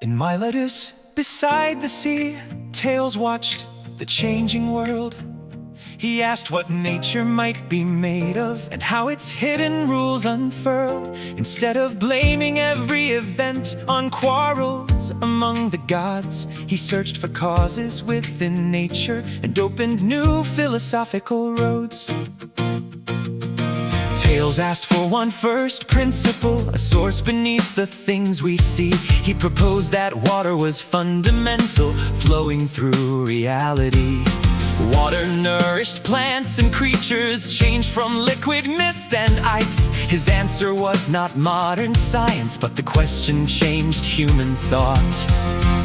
In Miletus, beside the sea, Thales watched the changing world. He asked what nature might be made of and how its hidden rules unfurled. Instead of blaming every event on quarrels among the gods, he searched for causes within nature and opened new philosophical roads. Thales asked for one first principle, a source beneath the things we see. He proposed that water was fundamental, flowing through reality. Water nourished plants and creatures, changed from liquid mist and ice. His answer was not modern science, but the question changed human thought.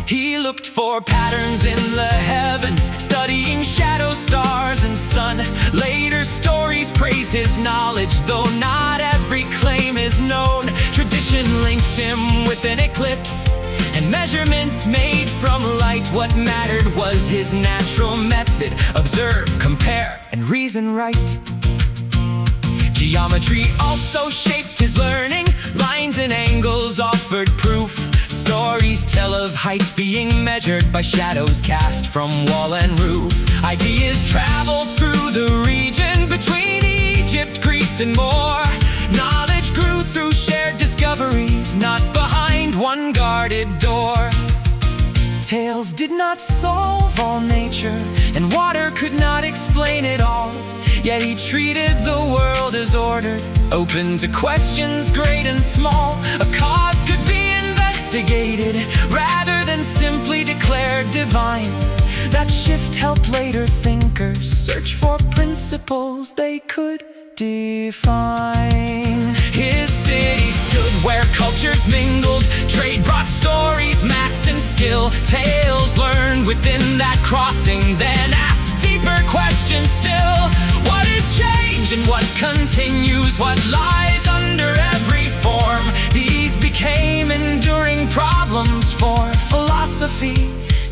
He looked for patterns in the heavens, studying shadows, stars, and sun. Later stories praised his knowledge, though not every claim is known. Tradition linked him with an eclipse and measurements made from light. What mattered was his natural method: observe, compare, and reason right. Geometry also shaped his learning. Lines and angles offered proof. Stories tell of heights being measured by shadows cast from wall and roof. Ideas traveled through the region between Egypt, Greece, and more. Knowledge grew through shared discoveries, not behind one guarded door. Thales did not solve all nature, and water could not explain it all. Yet he treated the world as ordered, open to questions great and small. A cause could be investigated rather than simply declared divine. That shift helped later thinkers search for principles they could define. His city stood where cultures mingled. Trade brought stories, maths, and skill. Thales learned within that crossing, then asked deeper questions still. What is change and what continues? What lies under every form? These became enduring problems for philosophy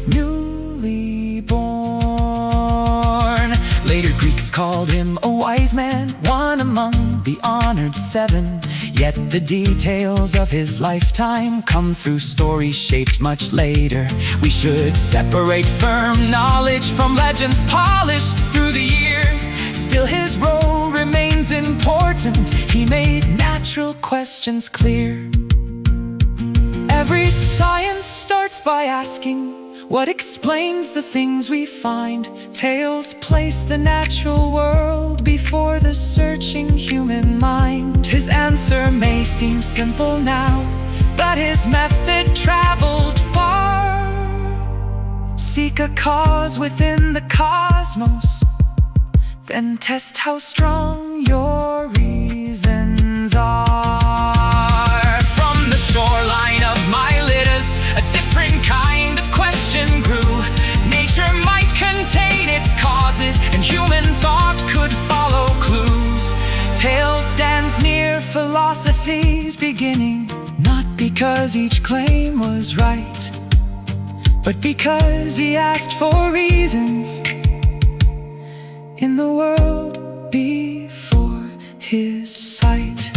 newly born. Later Greeks called him a wise man, one among the honored seven. Yet the details of his lifetime come through stories shaped much later. We should separate firm knowledge from legends polished through the years. Still his role remains important. He made natural questions clear. Every science starts by asking, what explains the things we find? Thales placed the natural world before the searching human mind. His answer may seem simple now, but his method traveled far. Seek a cause within the cosmos, then test how strong your reasons are. From the shoreline of Miletus, a different kind of question grew. Nature might contain its causes, and human thought could follow clues. Thales stands near philosophy's beginning, not because each claim was right, but because he asked for reasons in the world before his sight.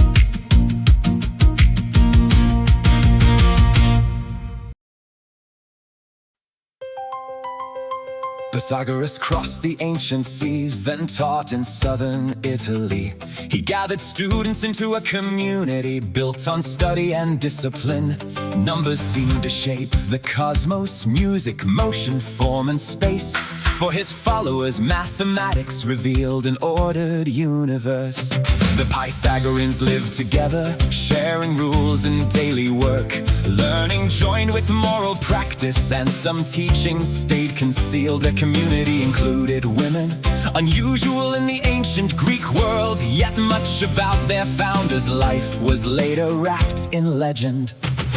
Pythagoras crossed the ancient seas, then taught in southern Italy. He gathered students into a community built on study and discipline. Numbers seemed to shape the cosmos, music, motion, form, and space. For his followers, mathematics revealed an ordered universe. The Pythagoreans lived together, sharing rules in daily work. Learning joined with moral practice, and some teachings stayed concealed. Their community included women, unusual in the ancient Greek world. Yet much about their founders' life was later wrapped in legend.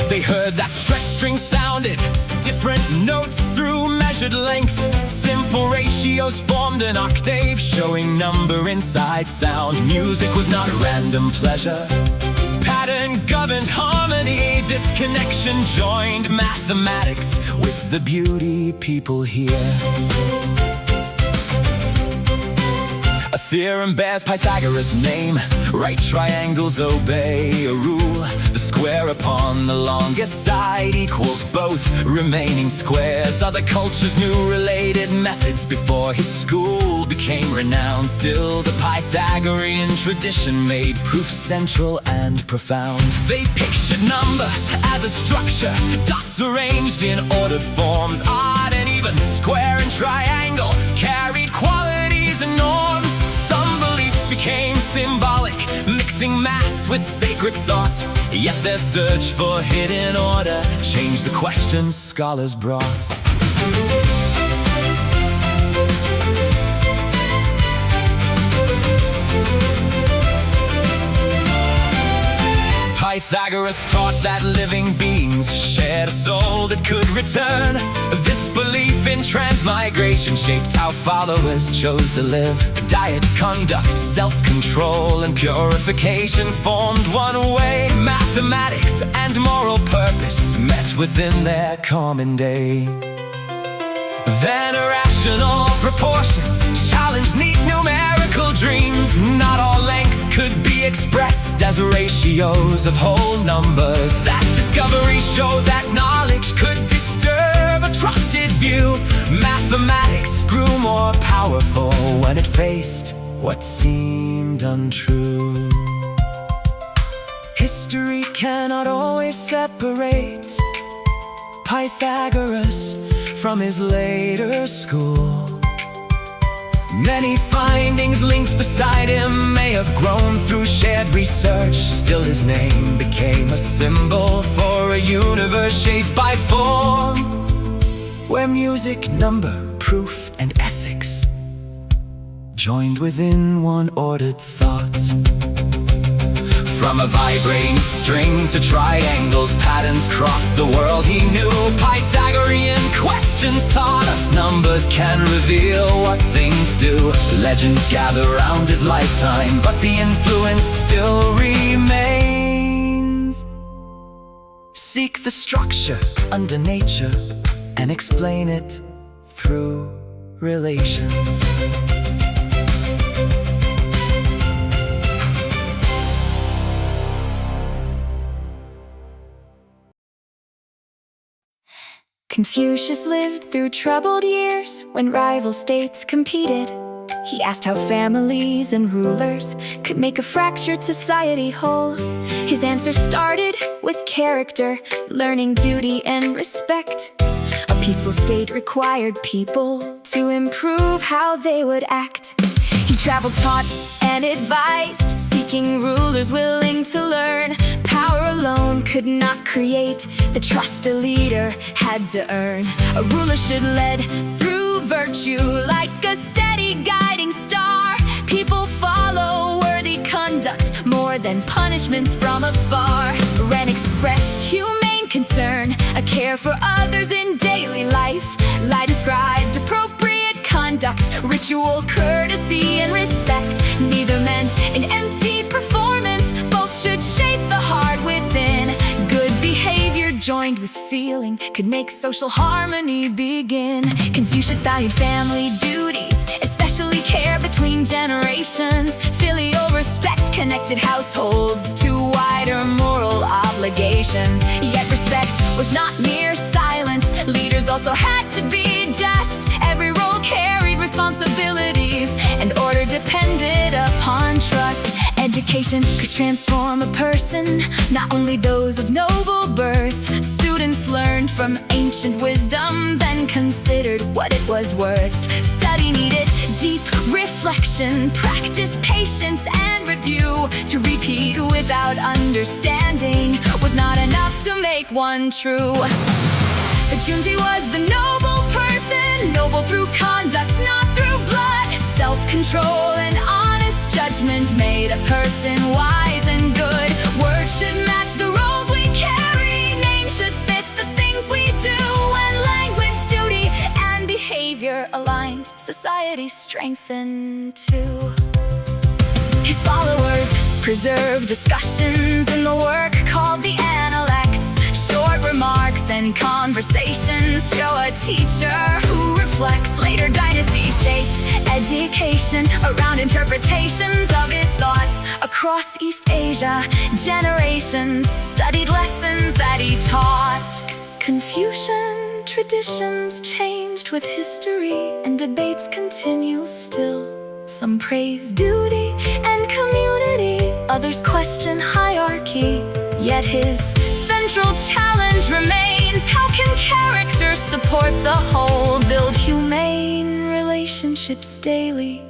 They heard that stretched string sounded different notes through measured length. Simple ratios formed an octave, showing number inside sound. Music was not a random pleasure, pattern governed harmony. This connection joined mathematics with the beauty people hear. A theorem bears Pythagoras' name. Right triangles obey a rule. The square a upon the longest side equals both remaining squares. Other cultures knew related methods before his school became renowned. Still, the Pythagorean tradition made proof central and profound. They pictured number as a structure, dots arranged in ordered forms. Odd and even, square and triangle carried qualities and norms. Some beliefs became symbolic, mixing maths with sacred thought. Yet their search for hidden order changed the questions scholars brought. Pythagoras taught that living beings shared a soul that could return. This belief in transmigration shaped how followers chose to live. Diet, conduct, self-control, and purification formed one way. Mathematics and moral purpose met within their common day. Then irrational proportions challenged neat numerical dreams. Not all lengths could be expressed as ratios of whole numbers. That discovery showed that knowledge could disturb a trusted view. Mathematics grew more powerful when it faced what seemed untrue. History cannot always separate Pythagoras from his later school. Many findings linked beside him may have grown through shared research. Still his name became a symbol for a universe shaped by form, where music, number, proof, and ethics joined within one ordered thought. From a vibrating string to triangles, patterns crossed the world he knew. Pythagorean questions taught us numbers can reveal what things do. Legends gather round his lifetime, but the influence still remains. Seek the structure under nature and explain it through relations. Confucius lived through troubled years when rival states competed. He asked how families and rulers could make a fractured society whole. His answer started with character, learning duty and respect. A peaceful state required people to improve how they would act. He traveled, taught, and advised, seeking rulers willing to learn. Power alone could not create the trust a leader had to earn. A ruler should lead through virtue like a steady guiding star. People follow worthy conduct more than punishments from afar. Ren expressed humane concern, a care for others in daily life. Lai described appropriate conduct, ritual courtesy and respect. Neither meant an empty performance, both should shape the heart within. Good behavior joined with feeling could make social harmony begin. Confucius valued family duties, especially care between generations. Filial respect connected households to wider moral obligations. Yet respect was not mere silence. Leaders also had to be just. Every role carried responsibilities, and order depended upon trust. Education could transform a person, not only those of noble birth. Students learned from ancient wisdom, then considered what it was worth. Study needed deep reflection, practice, patience, and review. To repeat without understanding was not enough to make one true. But Junzi was the noble person, noble through conduct, not through blood. Self-control and honest judgment made a person wise and good. Words should match the roles we carry, names should fit the things we do. When language, duty, and behavior aligned, society strengthened too. His followers preserved discussions in the work called the Analects. Short remarks and conversations show a teacher who reflects. Later dynasties shaped education around interpretations of his thoughts. Across East Asia, generations studied lessons that he taught. Confucian traditions changed with history, and debates continue still. Some praise duty and community, others question hierarchy. Yet his central challenge remains: how can character support the whole? Build humane relationships daily,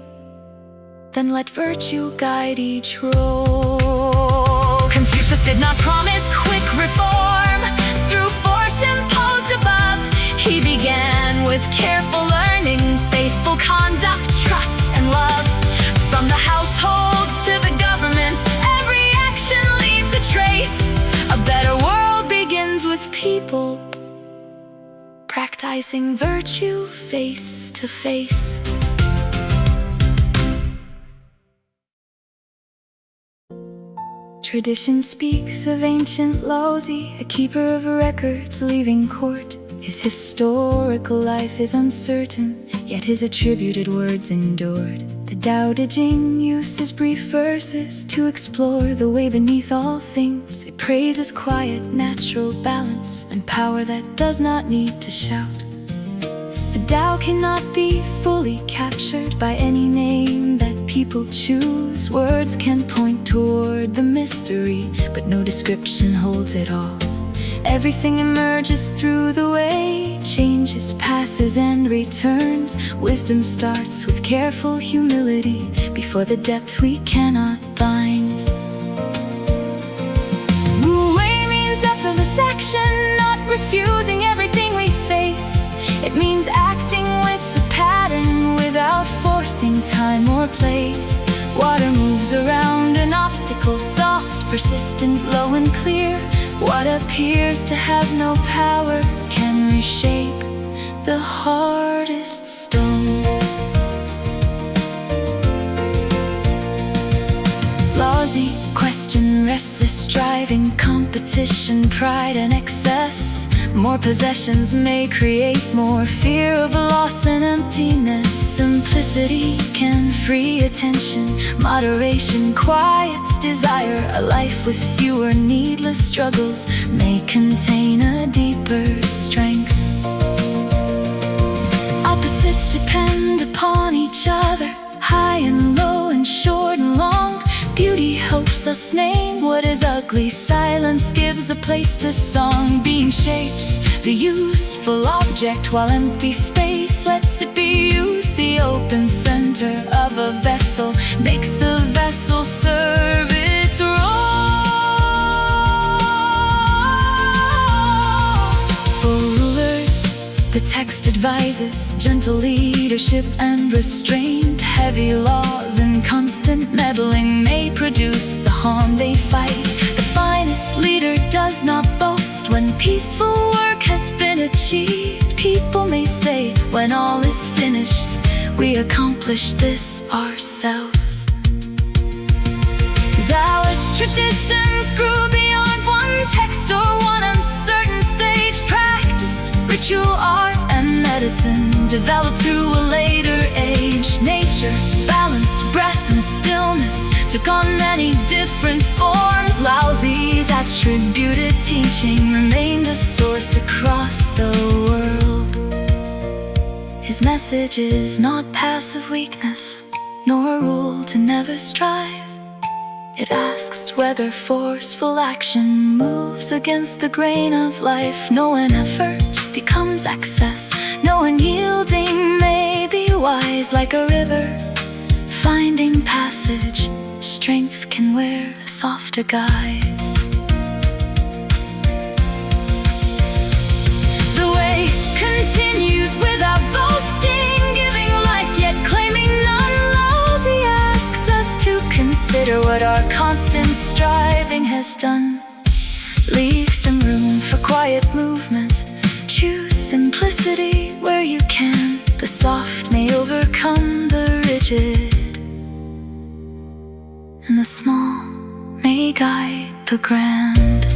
then let virtue guide each role. Confucius did not promise quick reform through force imposed above. He began with careful learning, faithful conduct, trust, and love. From the household to the government, every action leaves a trace. A better world begins with people practicing virtue face to face. Tradition speaks of ancient Laozi, a keeper of records leaving court. His historical life is uncertain, yet his attributed words endured. The Tao Te Ching uses brief verses to explore the way beneath all things. It praises quiet, natural balance, and power that does not need to shout. The Tao cannot be fully captured by any name that people choose. Words can point toward the mystery, but no description holds it all. Everything emerges through the way, changes, passes, and returns. Wisdom starts with careful humility before the depth we cannot bind. Wu Wei means effortless action, not refusing everything we face. It means acting with the pattern without forcing time or place. Water moves around an obstacle, soft, persistent, low and clear. What appears to have no power can reshape the hardest stone. Laozi, question, restless striving, competition, pride and excess. More possessions may create more fear of loss and emptiness. Simplicity can free attention, moderation quiets desire. A life with fewer needless struggles may contain a deeper strength. Opposites depend upon each other, high and low and short and long. Beauty helps us name what is ugly. Silence gives a place to song. Being shapes the useful object, while empty space lets it be used. The open center of a vessel makes the vessel serve its role. For rulers, the text advises gentle leadership and restraint. Heavy laws and constant meddling may produce the harm they fight. The finest leader does not boast when peaceful work has been achieved. People may say, when all is finished, we accomplished this ourselves. Taoist traditions grew beyond one text or one uncertain sage. Practice, ritual, art, and medicine developed through a later age. Nature, balanced breath and stillness took on many different forms. Laozi's attributed teaching remained a source across the world. His message is not passive weakness, nor a rule to never strive. It asks whether forceful action moves against the grain of life. No one effort becomes excess, no unyielding may be wise. Like a river finding passage, strength can wear a softer guise. The way continues without boasting, giving life yet claiming none. Laozi asks us to consider what our constant striving has done. Leave some room for quiet movement. Choose simplicity where you can. The soft may overcome the rigid, and the small may guide the grand.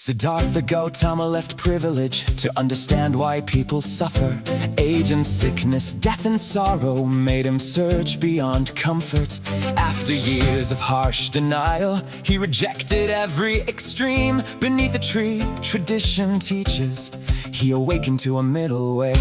Siddhartha Gautama left privilege to understand why people suffer. Age and sickness, death and sorrow made him search beyond comfort. After years of harsh denial, he rejected every extreme. Beneath a tree, tradition teaches, he awakened to a middle way.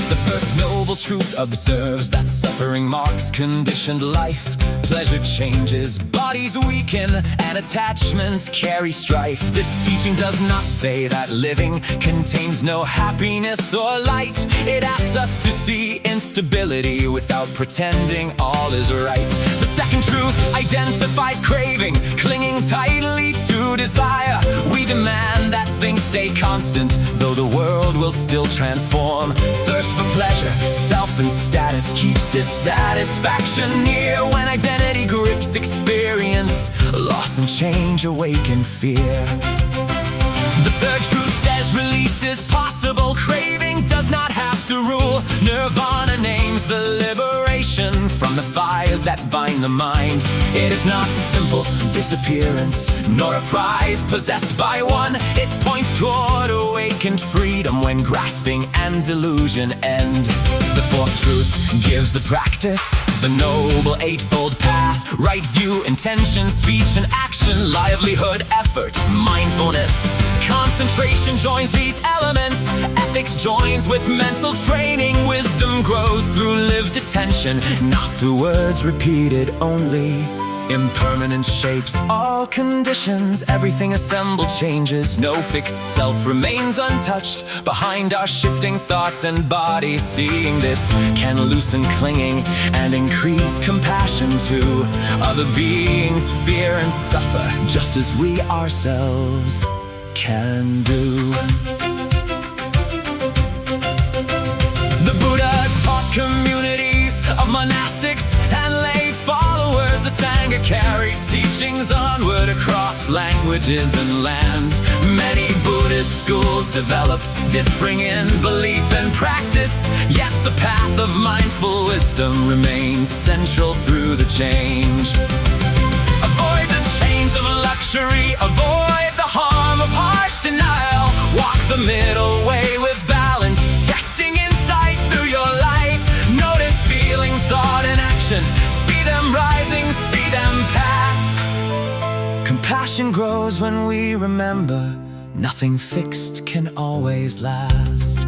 The first noble truth observes that suffering marks conditioned life. Pleasure changes, bodies weaken, and attachments carry strife. This teaching does not say that living contains no happiness or light. It asks us to see instability without pretending all is right. The second truth identifies craving, clinging tightly to desire. We demand that things stay constant, though the world will still transform. Thirst for pleasure, self and status keeps dissatisfaction near. When identity grips experience, loss and change awaken fear. The third truth says release is possible. Craving does not have to rule. Nirvana names the liberation from the fires that bind the mind. It is not simple disappearance, nor a prize possessed by one. It points toward awakened freedom when grasping and delusion end. The fourth truth gives the practice, the noble eightfold path. Right view, intention, speech and action, livelihood, effort, mindfulness. Concentration joins these elements. Ethics joins with mental training. Wisdom grows through lived attention, not through words repeated only. Impermanence shapes all conditions. Everything assembled changes. No fixed self remains untouched. Behind our shifting thoughts and bodies, seeing this can loosen clinging and increase compassion to other beings. Fear and suffer just as we ourselves can do. The Buddha taught communities of monastics and lay followers. The Sangha carried teachings onward across languages and lands. Many Buddhist schools developed, differing in belief and practice. Yet the path of mindful wisdom remains central through the change. Avoid the chains of luxury, avoid the harm of harsh denial. Walk the middle way with balance, testing insight through your life. Notice feeling, thought and action. See them rising, see them pass. Compassion grows when we remember nothing fixed can always last.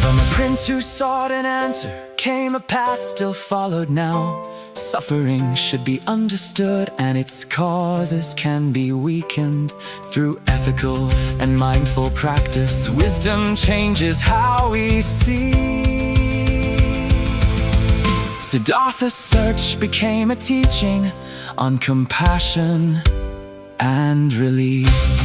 From a prince who sought an answer came a path still followed now. Suffering should be understood and its causes can be weakened. Through ethical and mindful practice, wisdom changes how we see. Siddhartha's search became a teaching on compassion and release.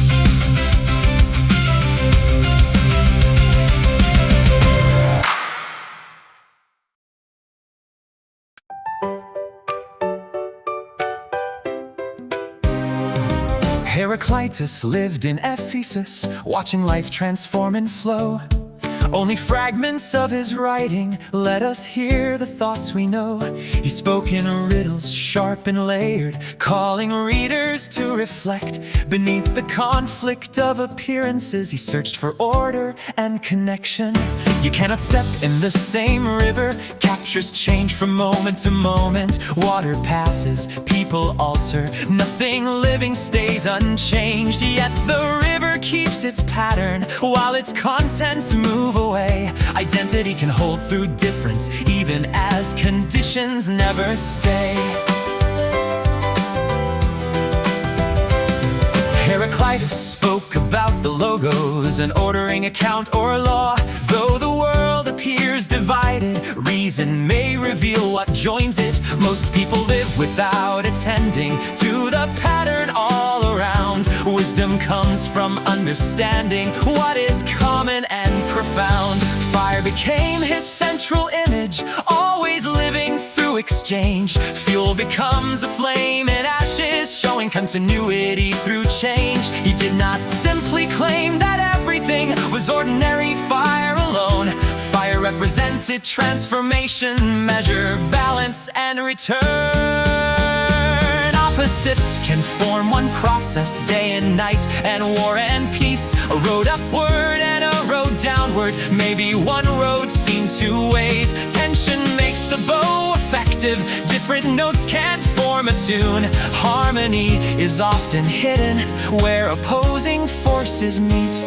Heraclitus lived in Ephesus, watching life transform and flow. Only fragments of his writing let us hear the thoughts we know. He spoke in riddles, sharp and layered, calling readers to reflect. Beneath the conflict of appearances, he searched for order and connection. You cannot step in the same river, captures change from moment to moment. Water passes, people alter, nothing living stays unchanged. Yet the river keeps its pattern while its contents move away. Identity can hold through difference, even as conditions never stay. Heraclitus spoke about the logos, an ordering account or law. Though the world appears divided, reason may reveal what joins it. Most people live without attending to the pattern all around. Wisdom comes from understanding what is common and profound. Fire became his central image, always living through exchange. Fuel becomes a flame in ashes, showing continuity through change. He did not simply claim that everything was ordinary fire alone. Fire represented transformation, measure, balance, and return. opposites can form one process, day and night, and war and peace. A road upward and a road downward, maybe one road seen two ways. Tension makes the bow effective, different notes can't form a tune. Harmony is often hidden where opposing forces meet.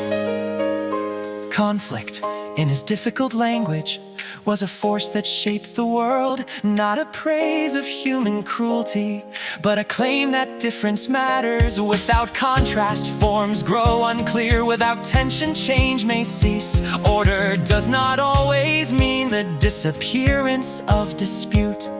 Conflict, in his difficult language, was a force that shaped the world, not a praise of human cruelty, but a claim that difference matters. Without contrast, forms grow unclear. Without tension, change may cease. Order does not always mean the disappearance of dispute.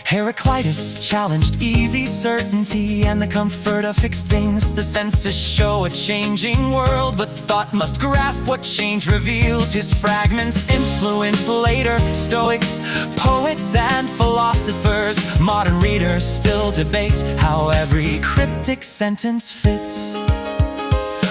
Heraclitus challenged easy certainty and the comfort of fixed things. The senses show a changing world, but thought must grasp what change reveals. His fragments influenced later Stoics, poets, and philosophers. Modern readers still debate how every cryptic sentence fits.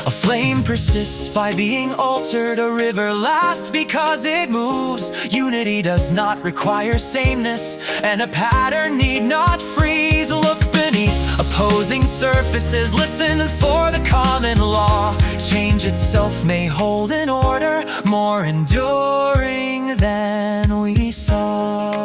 A flame persists by being altered, a river lasts because it moves. Unity does not require sameness, and a pattern need not freeze. Look beneath opposing surfaces, listen for the common law. Change itself may hold an order more enduring than we saw.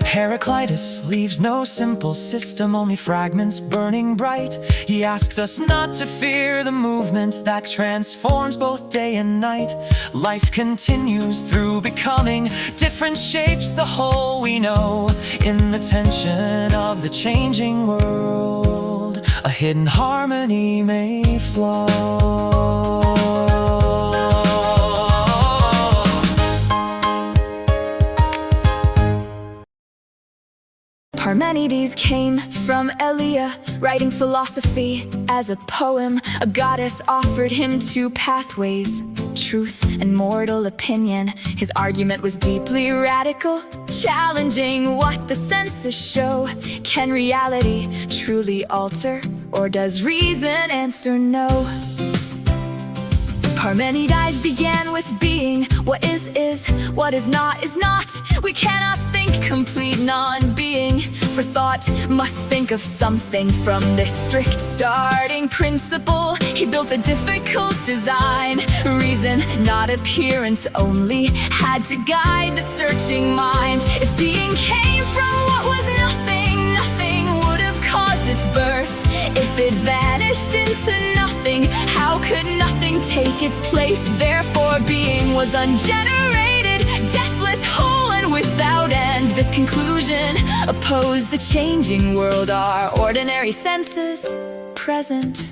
Heraclitus leaves no simple system, only fragments burning bright. He asks us not to fear the movement that transforms both day and night. Life continues through becoming, different shapes the whole we know. In the tension of the changing world, a hidden harmony may flow. Parmenides came from Elia, writing philosophy as a poem. A goddess offered him two pathways, truth and mortal opinion. His argument was deeply radical, challenging what the senses show. Can reality truly alter, or does reason answer no? Parmenides began with being. What is, what is not. We cannot think complete non-being, for thought must think of something from this strict starting principle. He built a difficult design. Reason, not appearance only, had to guide the searching mind. If being came from what was nothing, nothing would have caused its birth. If it vanished into nothing, how could nothing take its place? Therefore being was ungenerated, deathless, whole, and without end. This conclusion opposed the changing world, our ordinary senses present.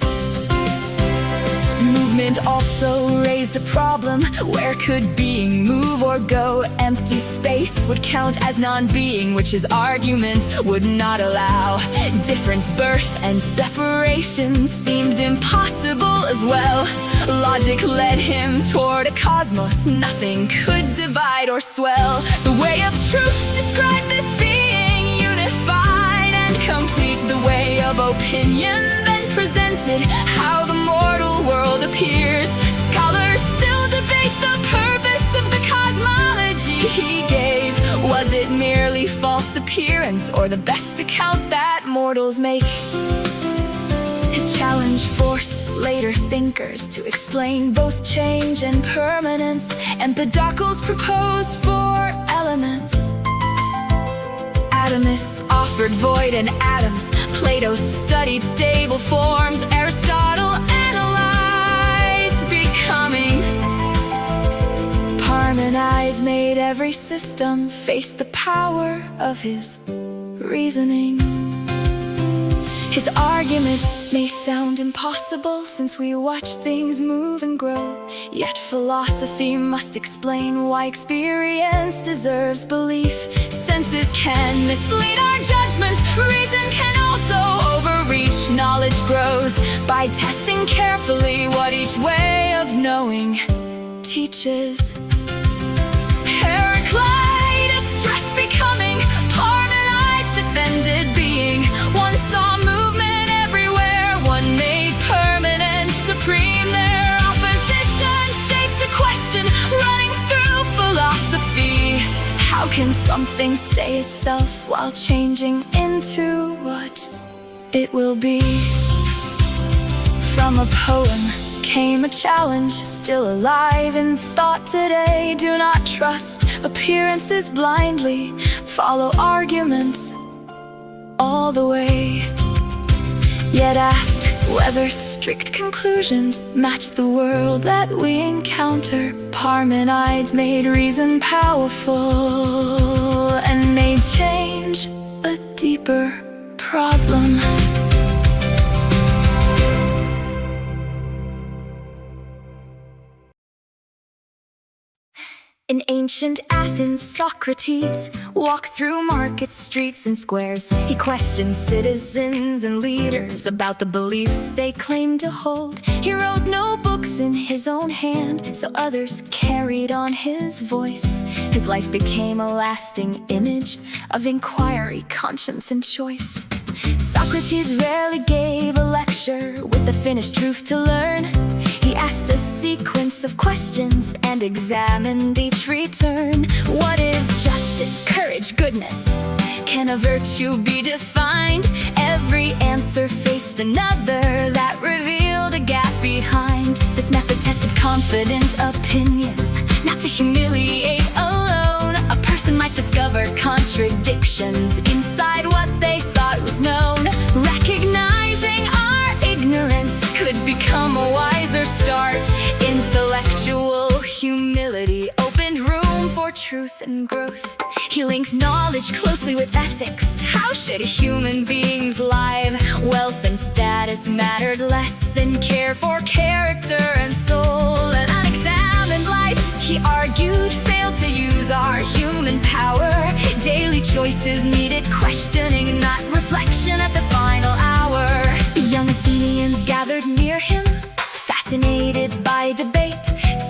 Movement also raised a problem. Where could being move or go? Empty space would count as non-being, which his argument would not allow. Difference, birth, and separation seemed impossible as well. Logic led him toward a cosmos nothing could divide or swell. The way of truth described this being, unified and complete. The way of opinion then presented how the mortal world appears. Scholars still debate the purpose of the cosmology he gave. Was it merely false appearance, or the best account that mortals make? His challenge forced later thinkers to explain both change and permanence. Empedocles proposed four elements. Atomists offered void and atoms. Plato studied stable forms. Aristotle analyzed becoming. Parmenides made every system face the power of his reasoning. His argument may sound impossible since we watch things move and grow. Yet philosophy must explain why experience deserves belief. Senses can mislead our judgment. Reason can also overreach. Knowledge grows by testing carefully what each way of knowing teaches. Heraclitus stressed becoming. Parmenides defended being. One saw movement everywhere, one made permanent supreme. Their opposition shaped a question running through philosophy. How can something stay itself while changing in into what it will be. From a poem came a challenge, still alive in thought today. Do not trust appearances blindly, follow arguments all the way. Yet asked whether strict conclusions match the world that we encounter, Parmenides made reason powerful and made change a deeper problem. In ancient Athens, Socrates walked through markets, streets, and squares. He questioned citizens and leaders about the beliefs they claimed to hold. He wrote no books in his own hand, so others carried on his voice. His life became a lasting image of inquiry, conscience, and choice. Socrates rarely gave a lecture with a finished truth to learn. He asked a sequence of questions and examined each return. What is justice, courage, goodness? Can a virtue be defined? Every answer faced another that revealed a gap behind. This method tested confident opinions, not to humiliate alone. A person might discover contradictions inside what they thought was known. Recognizing our ignorance could become a wiser start. Intellectual humility opened room for truth and growth. He linked knowledge closely with ethics. How should human beings live? Wealth and status mattered less than care for character and soul. An unexamined life, he argued, failed to use our human power. Daily choices needed questioning, not reflection at the final hour. Young Athenians gathered near him, fascinated by debate.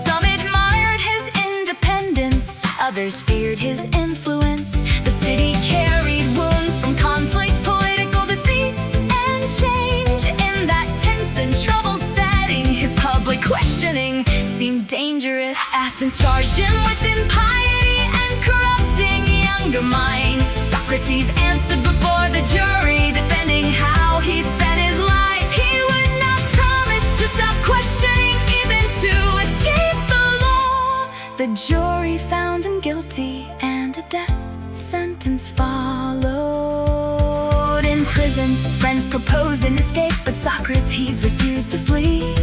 Some admired his independence, others feared his influence. The city carried wounds from conflict, political defeat, and change. In that tense and troubled setting, his public questioning seemed dangerous. Athens charged him with impiety and corrupting younger minds. Socrates answered before the jury, defending how he spent his life. He would not promise to stop questioning, even to escape the law. The jury found him guilty, and a death sentence followed. In prison, friends proposed an escape, but Socrates refused to flee.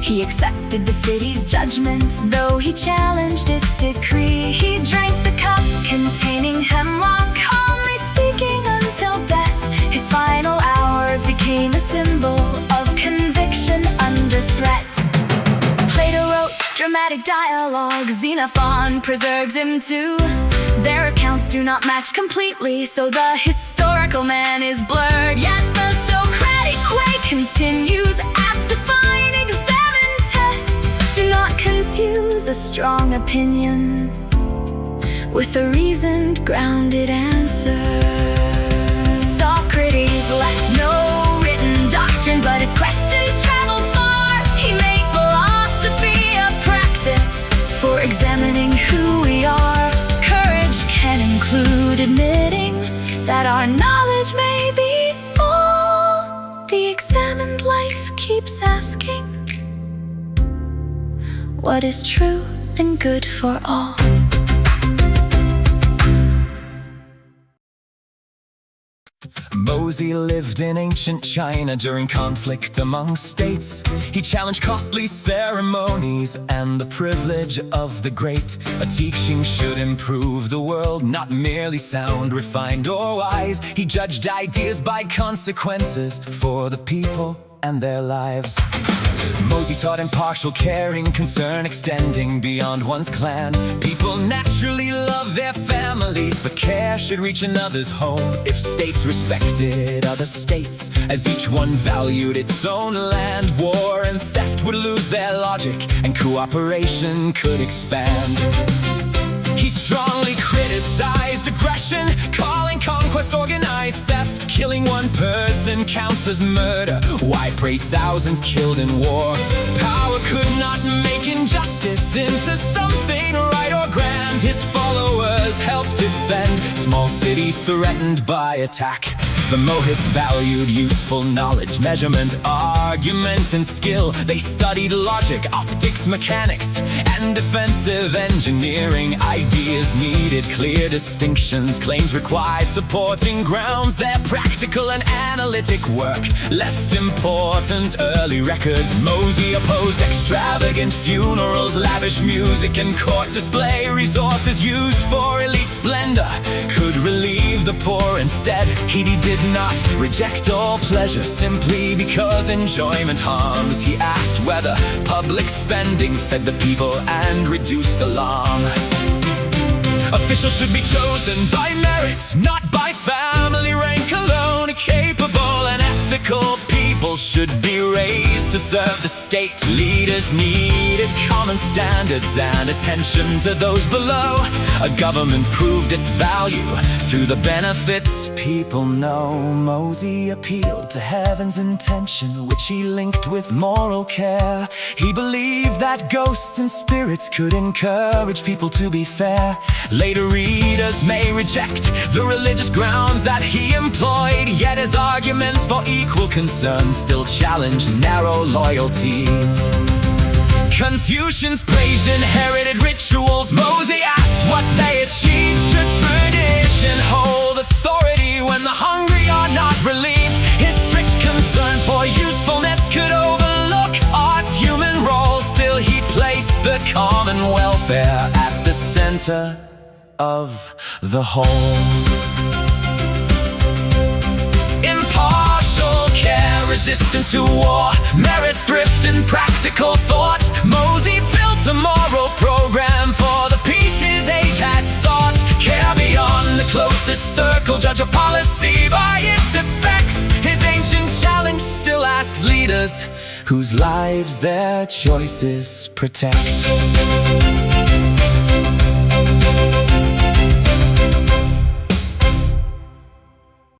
He accepted the city's judgment, though he challenged its decree. He drank the cup containing hemlock, calmly speaking until death. His final hours became a symbol of conviction under threat. Plato wrote dramatic dialogue, Xenophon preserves him too. Their accounts do not match completely, so the historical man is blurred. Yet the Socratic way continues. Ask, define, examine, test. Do not confuse a strong opinion with a reasoned, grounded answer. Socrates left no written doctrine, but his questions traveled far. He made philosophy a practice for examining who we are. Courage can include admitting that our knowledge may be small. The examined life keeps asking, what is true and good for all? Mozi lived in ancient China during conflict among states. He challenged costly ceremonies and the privilege of the great. A teaching should improve the world, not merely sound, refined, or wise. He judged ideas by consequences for the people and their lives. Mozi taught impartial caring, concern extending beyond one's clan. People naturally love their families, but care should reach another's home. If states respected other states, as each one valued its own land, war and theft would lose their logic, and cooperation could expand. He strongly criticized aggression, calling conquest organized theft. Killing one person counts as murder. Why praise thousands killed in war? Power could not make injustice into something right or grand. His followers helped defend small cities threatened by attack. The Mohist valued useful knowledge, measurement, argument, and skill. They studied logic, optics, mechanics, and defensive engineering. Ideas needed clear distinctions, claims required supporting grounds. Their practical and analytic work left important early records. Mozi opposed extravagant funerals, lavish music, and court display. Resources used for elite splendor could relieve the poor instead. He did not reject all pleasure simply because enjoyment harms. He asked whether public spending fed the people and reduced alarm. Officials should be chosen by merit, not by family rank alone. Capable and ethical people should be raised to serve the state. Leaders needed common standards and attention to those below. A government proved its value through the benefits people know. Mozi appealed to heaven's intention, which he linked with moral care. He believed that ghosts and spirits could encourage people to be fair. Later readers may reject the religious grounds that he employed, yet his arguments for equal concern still challenge narrow loyalties. Confucians praised inherited rituals. Mozi asked what they achieved. Should tradition hold authority when the hungry are not relieved? His strict concern for usefulness could overlook art's human role. Still he placed the common welfare at the center of the whole. Impartial care, resistance to war, merit, thrift, and practical thought. Mozi built a moral program for the peace his age had sought. Care beyond the closest circle, judge a policy by its effects. His ancient challenge still asks leaders whose lives their choices protect.